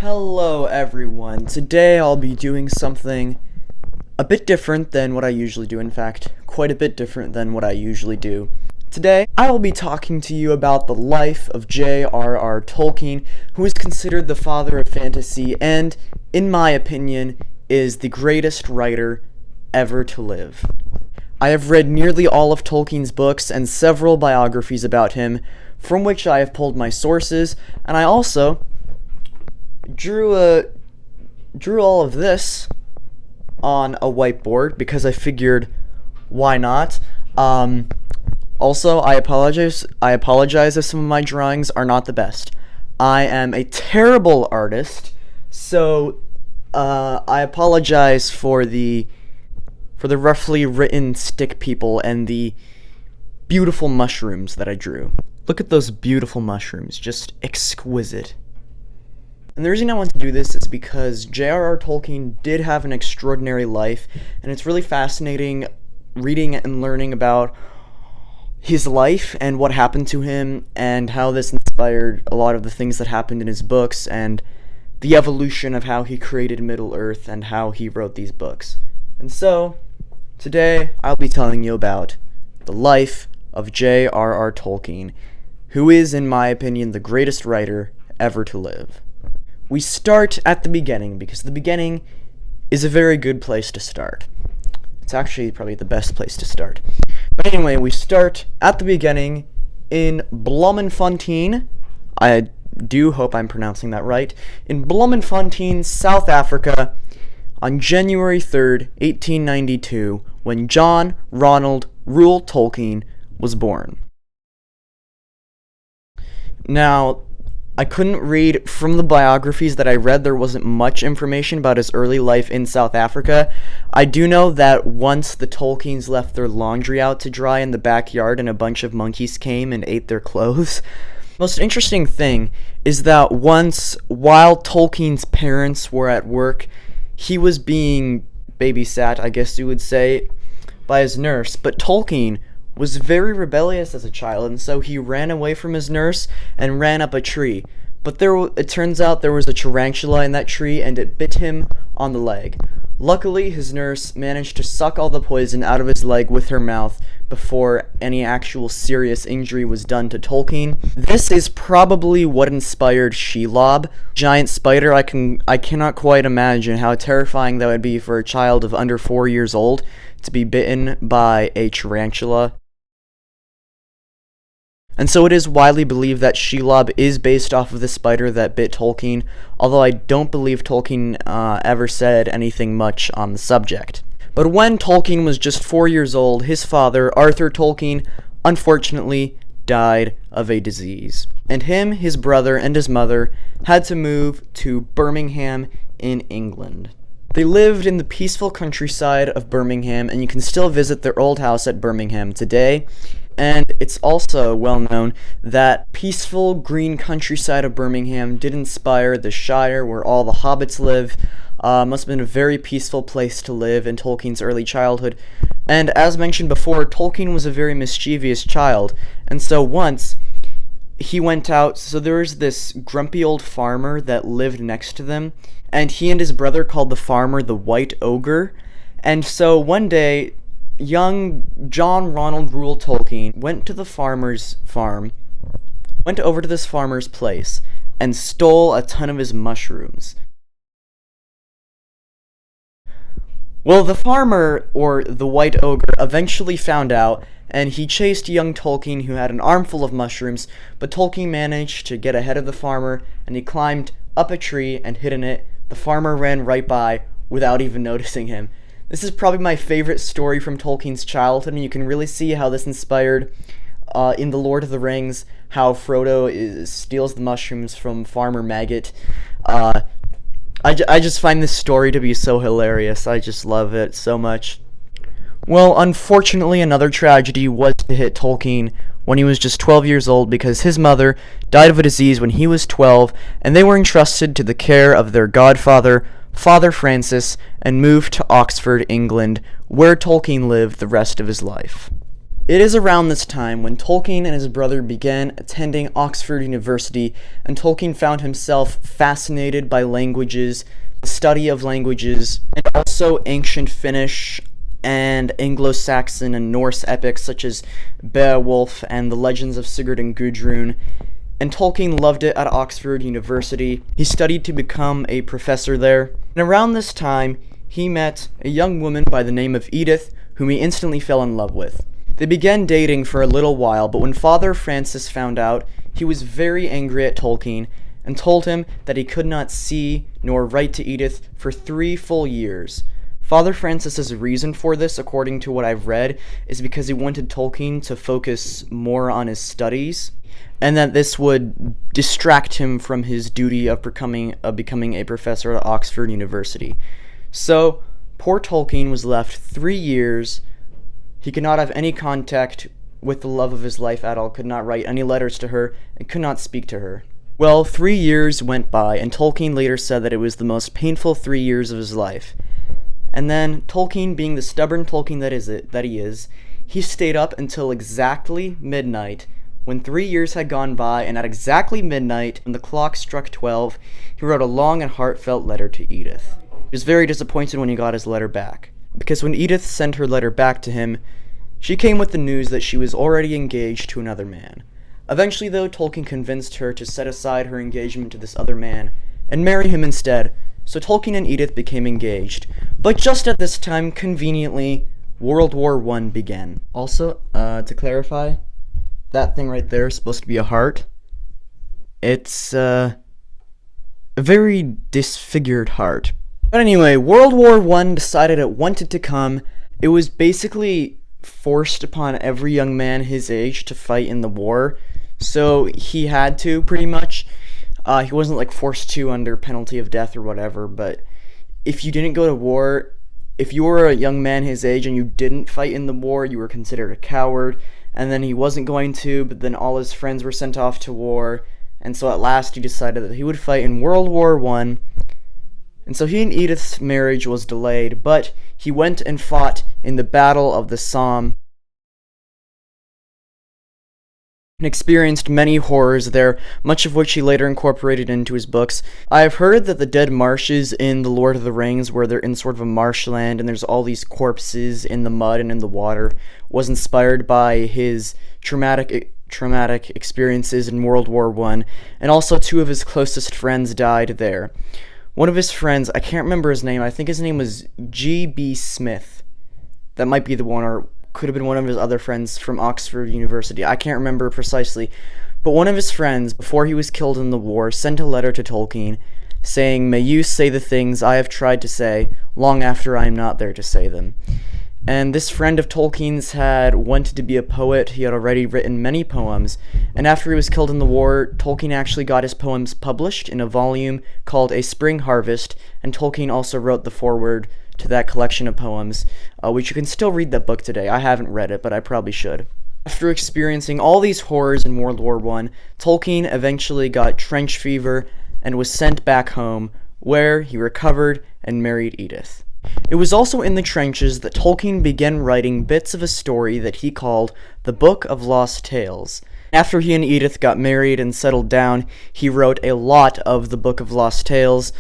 Hello everyone. Today I'll be doing something a bit different than what I usually do. In fact, quite a bit different than what I usually do. Today I will be talking to you about the life of J.R.R. Tolkien, who is considered the father of fantasy and, in my opinion, is the greatest writer ever to live. I have read nearly all of Tolkien's books and several biographies about him, from which I have pulled my sources, and I also drew all of this on a whiteboard because I figured, why not? Also, I apologize if some of my drawings are not the best. I am a terrible artist, so I apologize for the roughly written stick people and the beautiful mushrooms that I drew. Look at those beautiful mushrooms, just exquisite. And the reason I want to do this is because J.R.R. Tolkien did have an extraordinary life, and it's really fascinating reading and learning about his life and what happened to him, and how this inspired a lot of the things that happened in his books, and the evolution of how he created Middle-earth and how he wrote these books. And so, today I'll be telling you about the life of J.R.R. Tolkien, who is, in my opinion, the greatest writer ever to live. We start at the beginning, because the beginning is a very good place to start. It's actually probably the best place to start. But anyway, we start at the beginning in Bloemfontein. I do hope I'm pronouncing that right. In Bloemfontein, South Africa, on January 3rd, 1892, when John Ronald Reuel Tolkien was born. Now, I couldn't read from the biographies that I read. There wasn't much information about his early life in South Africa. I do know that once the Tolkiens left their laundry out to dry in the backyard and a bunch of monkeys came and ate their clothes. Most interesting thing is that once, while Tolkien's parents were at work, he was being babysat, I guess you would say, by his nurse. But Tolkien was very rebellious as a child, and so he ran away from his nurse and ran up a tree. But it turns out there was a tarantula in that tree, and it bit him on the leg. Luckily, his nurse managed to suck all the poison out of his leg with her mouth before any actual serious injury was done to Tolkien. This is probably what inspired Shelob, giant spider. I cannot quite imagine how terrifying that would be for a child of under 4 years old to be bitten by a tarantula. And so it is widely believed that Shelob is based off of the spider that bit Tolkien, although I don't believe Tolkien ever said anything much on the subject. But when Tolkien was just 4 years old, his father, Arthur Tolkien, unfortunately died of a disease. And him, his brother, and his mother had to move to Birmingham in England. They lived in the peaceful countryside of Birmingham, and you can still visit their old house at Birmingham today. And it's also well known that peaceful green countryside of Birmingham did inspire the Shire, where all the hobbits live. Must have been a very peaceful place to live in Tolkien's early childhood. And as mentioned before, Tolkien was a very mischievous child. And so once he went out, so there was this grumpy old farmer that lived next to them, and he and his brother called the farmer the White Ogre. And so one day, young John Ronald Reuel Tolkien went to the farmer's farm, went over to this farmer's place, and stole a ton of his mushrooms. Well, the farmer, or the White Ogre, eventually found out, and he chased young Tolkien, who had an armful of mushrooms, but Tolkien managed to get ahead of the farmer, and he climbed up a tree and hid in it. The farmer ran right by without even noticing him. This is probably my favorite story from Tolkien's childhood, and you can really see how this inspired, in The Lord of the Rings, how Frodo steals the mushrooms from Farmer Maggot. I just find this story to be so hilarious. I just love it so much. Well, unfortunately, another tragedy was to hit Tolkien when he was just 12 years old, because his mother died of a disease when he was 12, and they were entrusted to the care of their godfather, Father Francis, and moved to Oxford, England, where Tolkien lived the rest of his life. It is around this time when Tolkien and his brother began attending Oxford University, and Tolkien found himself fascinated by languages, the study of languages, and also ancient Finnish and Anglo-Saxon and Norse epics such as Beowulf and the legends of Sigurd and Gudrun. And Tolkien loved it at Oxford University. He studied to become a professor there. And around this time, he met a young woman by the name of Edith, whom he instantly fell in love with. They began dating for a little while, but when Father Francis found out, he was very angry at Tolkien and told him that he could not see nor write to Edith for 3 full years. Father Francis's reason for this, according to what I've read, is because he wanted Tolkien to focus more on his studies, and that this would distract him from his duty of becoming a professor at Oxford University. So, poor Tolkien was left 3 years. He could not have any contact with the love of his life at all, could not write any letters to her, and could not speak to her. Well, 3 years went by, and Tolkien later said that it was the most painful 3 years of his life. And then, Tolkien, being the stubborn Tolkien that he is, he stayed up until exactly midnight. When 3 years had gone by, and at exactly midnight, when the clock struck 12, he wrote a long and heartfelt letter to Edith. He was very disappointed when he got his letter back, because when Edith sent her letter back to him, she came with the news that she was already engaged to another man. Eventually, though, Tolkien convinced her to set aside her engagement to this other man and marry him instead, so Tolkien and Edith became engaged. But just at this time, conveniently, World War I began. Also, to clarify, that thing right there is supposed to be a heart. It's, a very disfigured heart. But anyway, World War I decided it wanted to come. It was basically forced upon every young man his age to fight in the war, so he had to, pretty much. He wasn't, like, forced to under penalty of death or whatever, but if you didn't go to war, if you were a young man his age and you didn't fight in the war, you were considered a coward, and then he wasn't going to, but then all his friends were sent off to war, and so at last he decided that he would fight in World War I. And so he and Edith's marriage was delayed, but he went and fought in the Battle of the Somme and experienced many horrors there, much of which he later incorporated into his books. I have heard that the dead marshes in The Lord of the Rings, where they're in sort of a marshland and there's all these corpses in the mud and in the water, was inspired by his traumatic experiences in World War I, and also 2 of his closest friends died there. One of his friends, I can't remember his name, I think his name was G.B. Smith. That might be the one, or could have been one of his other friends from Oxford University. I can't remember precisely. But one of his friends, before he was killed in the war, sent a letter to Tolkien saying, "May you say the things I have tried to say, long after I am not there to say them." And this friend of Tolkien's had wanted to be a poet. He had already written many poems, and after he was killed in the war, Tolkien actually got his poems published in a volume called A Spring Harvest, and Tolkien also wrote the foreword to that collection of poems, which you can still read that book today. I haven't read it, but I probably should. After experiencing all these horrors in World War I, Tolkien eventually got trench fever and was sent back home, where he recovered and married Edith. It was also in the trenches that Tolkien began writing bits of a story that he called the Book of Lost Tales. After he and Edith got married and settled down, he wrote a lot of the Book of Lost Tales.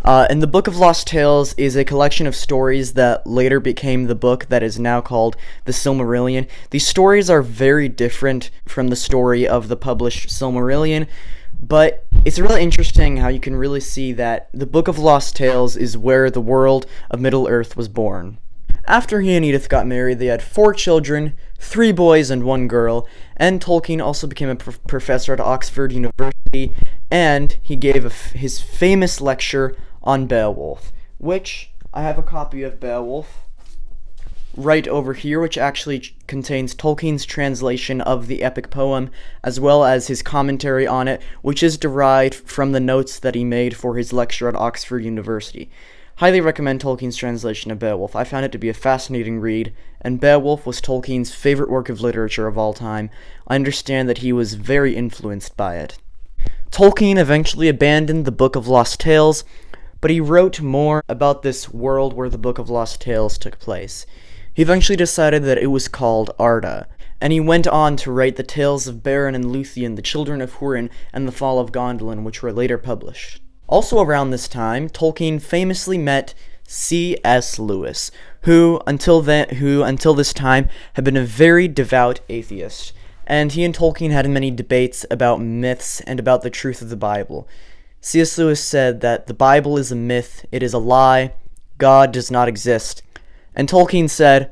And the Book of Lost Tales is a collection of stories that later became the book that is now called the Silmarillion. These stories are very different from the story of the published Silmarillion, but it's really interesting how you can really see that the Book of Lost Tales is where the world of Middle-earth was born. After he and Edith got married, they had 4 children, 3 boys and 1 girl, and Tolkien also became a professor at Oxford University, and he gave his famous lecture on Beowulf, which I have a copy of Beowulf right over here, which actually contains Tolkien's translation of the epic poem, as well as his commentary on it, which is derived from the notes that he made for his lecture at Oxford University. Highly recommend Tolkien's translation of Beowulf. I found it to be a fascinating read, and Beowulf was Tolkien's favorite work of literature of all time. I understand that he was very influenced by it. Tolkien eventually abandoned the Book of Lost Tales, but he wrote more about this world where the Book of Lost Tales took place. he eventually decided that it was called Arda, and he went on to write the tales of Beren and Luthien, the children of Húrin, and the fall of Gondolin, which were later published. Also around this time, Tolkien famously met C.S. Lewis, who until this time had been a very devout atheist, and he and Tolkien had many debates about myths and about the truth of the Bible. C.S. Lewis said that the Bible is a myth, it is a lie, God does not exist. And Tolkien said,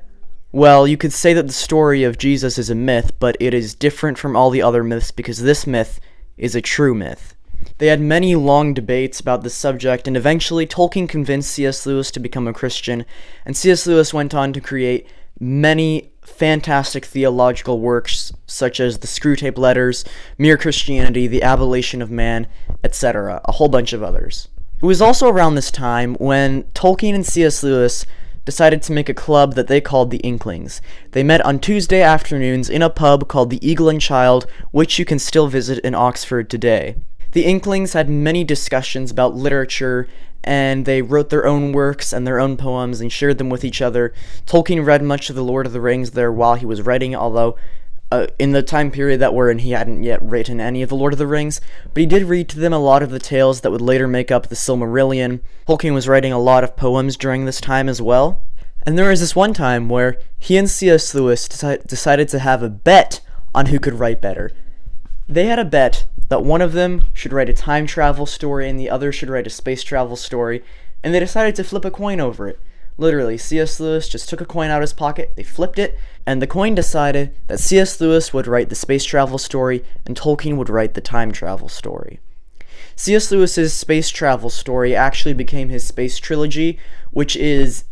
well, you could say that the story of Jesus is a myth, but it is different from all the other myths because this myth is a true myth. They had many long debates about this subject, and eventually Tolkien convinced C.S. Lewis to become a Christian, and C.S. Lewis went on to create many fantastic theological works such as the Screwtape Letters, Mere Christianity, The Abolition of Man, etc., a whole bunch of others. It was also around this time when Tolkien and C.S. Lewis decided to make a club that they called the Inklings. They met on Tuesday afternoons in a pub called the Eagle and Child, which you can still visit in Oxford today. The Inklings had many discussions about literature, and they wrote their own works and their own poems and shared them with each other. Tolkien read much of The Lord of the Rings there while he was writing, although in the time period that we're in, he hadn't yet written any of The Lord of the Rings, but he did read to them a lot of the tales that would later make up the Silmarillion. Tolkien was writing a lot of poems during this time as well. And there was this one time where he and C.S. Lewis decided to have a bet on who could write better. They had a bet that one of them should write a time travel story and the other should write a space travel story, and they decided to flip a coin over it. Literally, C.S. Lewis just took a coin out of his pocket, they flipped it, and the coin decided that C.S. Lewis would write the space travel story and Tolkien would write the time travel story. C.S. Lewis's space travel story actually became his space trilogy, which is,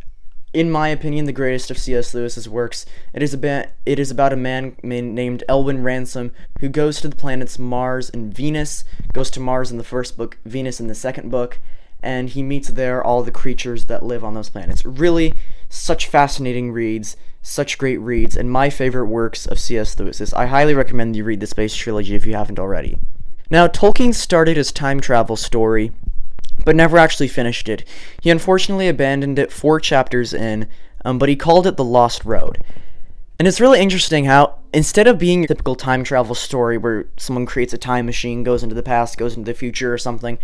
in my opinion, the greatest of C.S. Lewis's works. It is about a man named Elwyn Ransom who goes to the planets Mars and Venus, goes to Mars in the first book, Venus in the second book, and he meets there all the creatures that live on those planets. Really, such fascinating reads, such great reads, and my favorite works of C.S. Lewis's. I highly recommend you read the Space Trilogy if you haven't already. Now, Tolkien started his time travel story, but never actually finished it. He unfortunately abandoned it 4 chapters in, but he called it The Lost Road. And it's really interesting how, instead of being a typical time travel story where someone creates a time machine, goes into the past, goes into the future or something,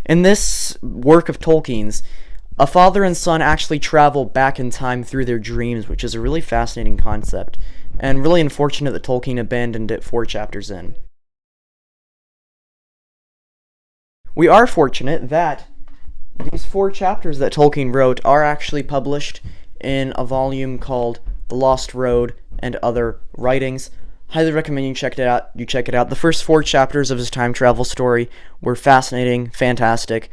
in this work of Tolkien's, a father and son actually travel back in time through their dreams, which is a really fascinating concept, and really unfortunate that Tolkien abandoned it 4 chapters in. We are fortunate that these 4 chapters that Tolkien wrote are actually published in a volume called The Lost Road and Other Writings. Highly recommend you check it out. The first 4 chapters of his time travel story were fascinating, fantastic.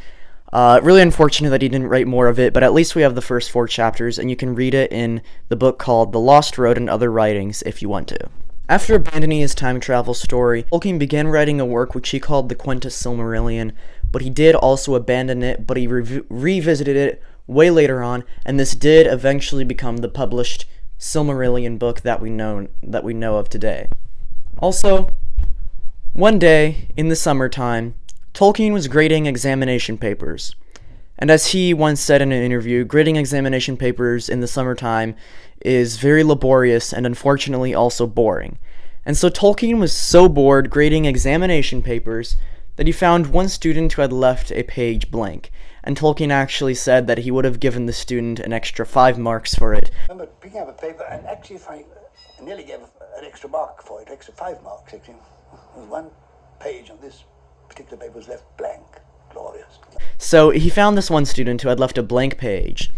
Really unfortunate that he didn't write more of it, but at least we have the first 4 chapters, and you can read it in the book called The Lost Road and Other Writings if you want to. After abandoning his time travel story, Tolkien began writing a work which he called the Quentus Silmarillion, but he did also abandon it, but he revisited it way later on, and this did eventually become the published Silmarillion book that we know of today. Also, one day in the summertime, Tolkien was grading examination papers. And as he once said in an interview, grading examination papers in the summertime is very laborious and unfortunately also boring. And so Tolkien was so bored grading examination papers that he found one student who had left a page blank. And Tolkien actually said that he would have given the student an extra 5 marks for it. I remember picking up a paper and actually I nearly gave an extra mark for it, extra 5 marks actually. There was one page on this particular paper was left blank. Glorious. So he found this one student who had left a blank page.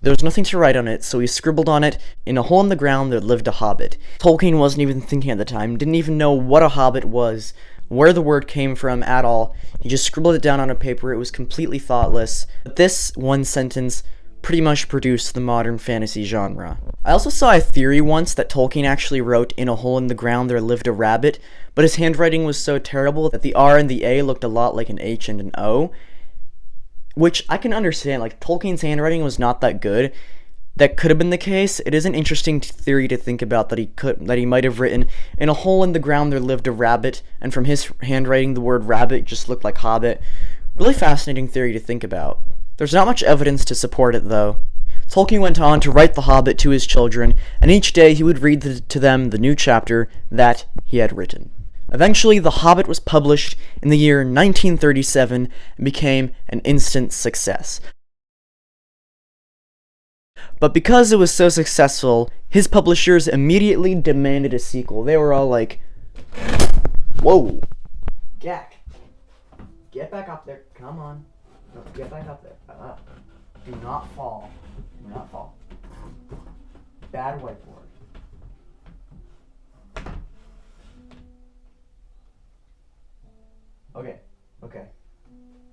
There was nothing to write on it, so he scribbled on it, "In a hole in the ground there lived a hobbit." Tolkien wasn't even thinking at the time, didn't even know what a hobbit was, where the word came from at all. He just scribbled it down on a paper. It was completely thoughtless. But this one sentence pretty much produced the modern fantasy genre. I also saw a theory once that Tolkien actually wrote, "In a hole in the ground there lived a rabbit," but his handwriting was so terrible that the R and the A looked a lot like an H and an O, which I can understand. Like, Tolkien's handwriting was not that good. That could have been the case. It is an interesting theory to think about that he might have written, "In a hole in the ground there lived a rabbit," and from his handwriting the word rabbit just looked like hobbit. Really fascinating theory to think about. There's not much evidence to support it, though. Tolkien went on to write The Hobbit to his children, and each day he would read to them the new chapter that he had written. Eventually, The Hobbit was published in the year 1937 and became an instant success. But because it was so successful, his publishers immediately demanded a sequel. They were all like, "Whoa, Jack, get back up there, come on, get back up there, do not fall, do not fall, bad whiteboard." Okay,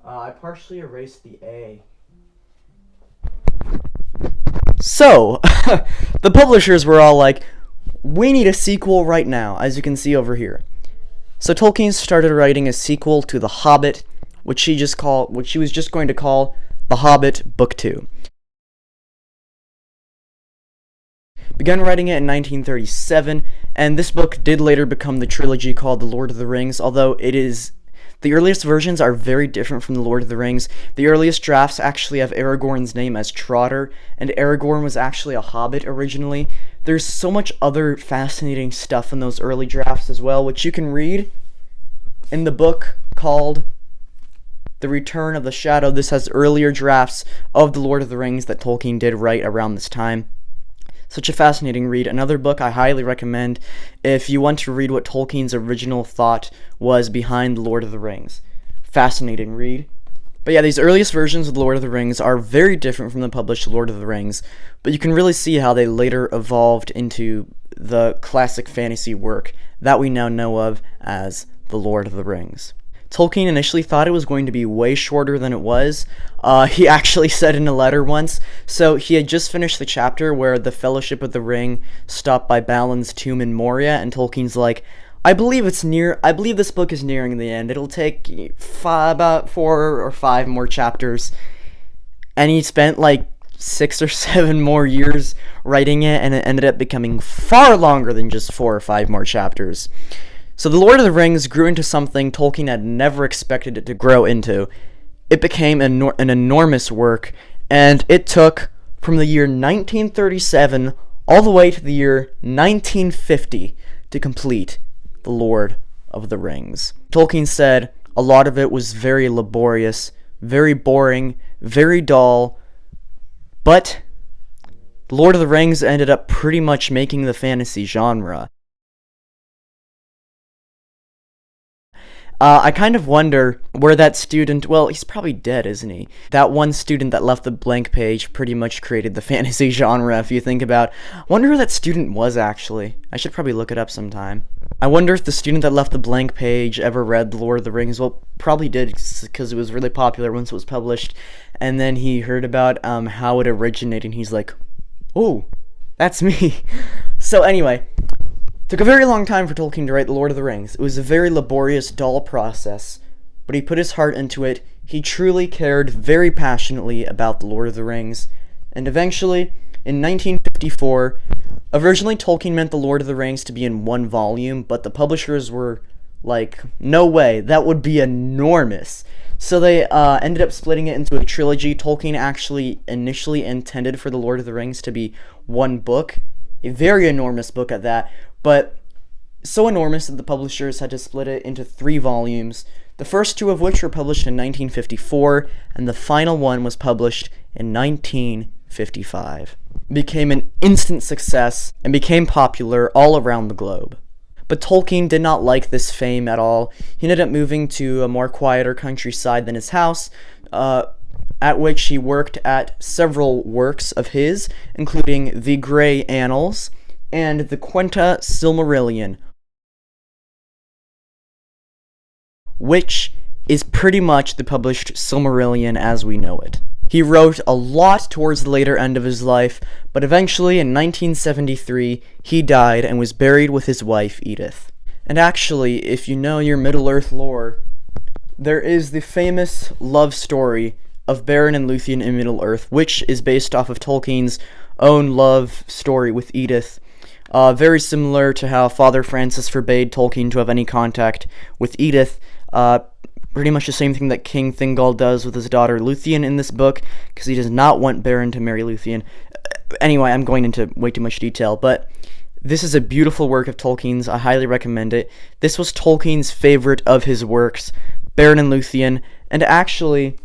I partially erased the A. So, the publishers were all like, "We need a sequel right now," as you can see over here. So Tolkien started writing a sequel to The Hobbit, which he was just going to call The Hobbit Book 2. Began writing it in 1937, and this book did later become the trilogy called The Lord of the Rings, although the earliest versions are very different from The Lord of the Rings. The earliest drafts actually have Aragorn's name as Trotter, and Aragorn was actually a hobbit originally. There's so much other fascinating stuff in those early drafts as well, which you can read in the book called The Return of the Shadow. This has earlier drafts of The Lord of the Rings that Tolkien did write around this time. Such a fascinating read. Another book I highly recommend if you want to read what Tolkien's original thought was behind The Lord of the Rings. Fascinating read. But yeah, these earliest versions of The Lord of the Rings are very different from the published Lord of the Rings, but you can really see how they later evolved into the classic fantasy work that we now know of as The Lord of the Rings. Tolkien initially thought it was going to be way shorter than it was. He actually said in a letter once, so he had just finished the chapter where the Fellowship of the Ring stopped by Balin's tomb in Moria, and Tolkien's like, I believe this book is nearing the end. It'll take about 4 or 5 more chapters. And he spent like 6 or 7 more years writing it, and it ended up becoming far longer than just 4 or 5 more chapters. So The Lord of the Rings grew into something Tolkien had never expected it to grow into. It became an enormous work, and it took from the year 1937 all the way to the year 1950 to complete The Lord of the Rings. Tolkien said a lot of it was very laborious, very boring, very dull, but The Lord of the Rings ended up pretty much making the fantasy genre. I kind of wonder where that student, well, he's probably dead, isn't he? That one student that left the blank page pretty much created the fantasy genre, if you think about. I wonder who that student was, actually. I should probably look it up sometime. I wonder if the student that left the blank page ever read The Lord of the Rings. Well, probably did, because it was really popular once it was published. And then he heard about how it originated, and he's like, oh, that's me. So anyway, took a very long time for Tolkien to write The Lord of the Rings. It was a very laborious, dull process, but he put his heart into it. He truly cared very passionately about The Lord of the Rings, and eventually, in 1954, originally Tolkien meant The Lord of the Rings to be in one volume, but the publishers were like, no way, that would be enormous. So they ended up splitting it into a trilogy. Tolkien actually initially intended for The Lord of the Rings to be one book, a very enormous book at that, but so enormous that the publishers had to split it into 3 volumes, the first 2 of which were published in 1954, and the final one was published in 1955. It became an instant success and became popular all around the globe. But Tolkien did not like this fame at all. He ended up moving to a more quieter countryside than his house, at which he worked at several works of his, including the Grey Annals and the Quenta Silmarillion, which is pretty much the published Silmarillion as we know it. He wrote a lot towards the later end of his life, but eventually in 1973 he died and was buried with his wife Edith. And actually, if you know your Middle-earth lore, there is the famous love story of Beren and Luthien in Middle-earth, which is based off of Tolkien's own love story with Edith. Very similar to how Father Francis forbade Tolkien to have any contact with Edith. pretty much the same thing that King Thingol does with his daughter Luthien in this book, because he does not want Beren to marry Luthien. Anyway, I'm going into way too much detail, but this is a beautiful work of Tolkien's. I highly recommend it. This was Tolkien's favorite of his works, Beren and Luthien, and actually,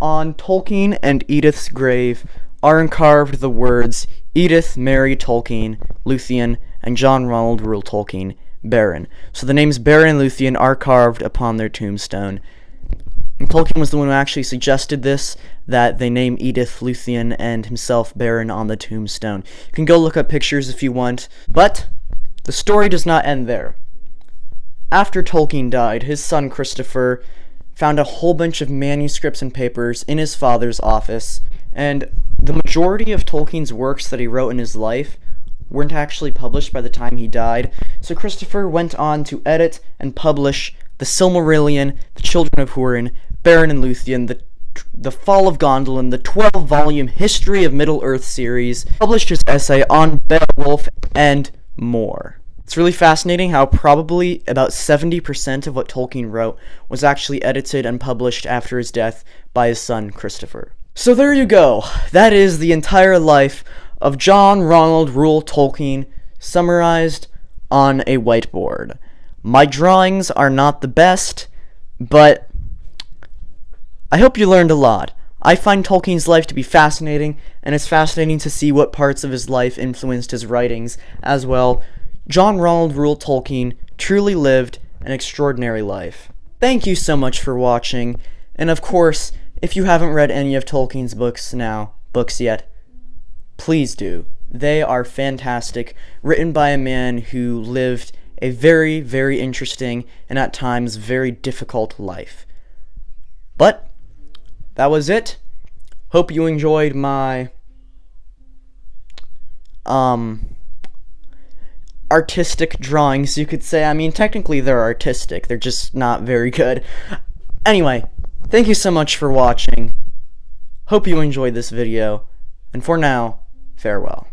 on Tolkien and Edith's grave are encarved the words, Edith Mary Tolkien, Luthien, and John Ronald Reuel Tolkien, Beren. So the names Beren and Luthien are carved upon their tombstone. And Tolkien was the one who actually suggested this, that they name Edith Luthien and himself Beren on the tombstone. You can go look up pictures if you want, but the story does not end there. After Tolkien died, his son Christopher found a whole bunch of manuscripts and papers in his father's office, and the majority of Tolkien's works that he wrote in his life weren't actually published by the time he died, so Christopher went on to edit and publish The Silmarillion, The Children of Húrin, Beren and Luthien, the Fall of Gondolin, the 12-volume History of Middle-earth series, published his essay on Beowulf, and more. It's really fascinating how probably about 70% of what Tolkien wrote was actually edited and published after his death by his son, Christopher. So there you go. That is the entire life of John Ronald Reuel Tolkien, summarized on a whiteboard. My drawings are not the best, but I hope you learned a lot. I find Tolkien's life to be fascinating, and it's fascinating to see what parts of his life influenced his writings as well. John Ronald Reuel Tolkien truly lived an extraordinary life. Thank you so much for watching, and of course, if you haven't read any of Tolkien's books yet, please do. They are fantastic, written by a man who lived a very, very interesting and at times very difficult life. But that was it. Hope you enjoyed my artistic drawings, you could say. I mean, technically they're artistic, they're just not very good. Anyway, thank you so much for watching. Hope you enjoyed this video, and for now, farewell.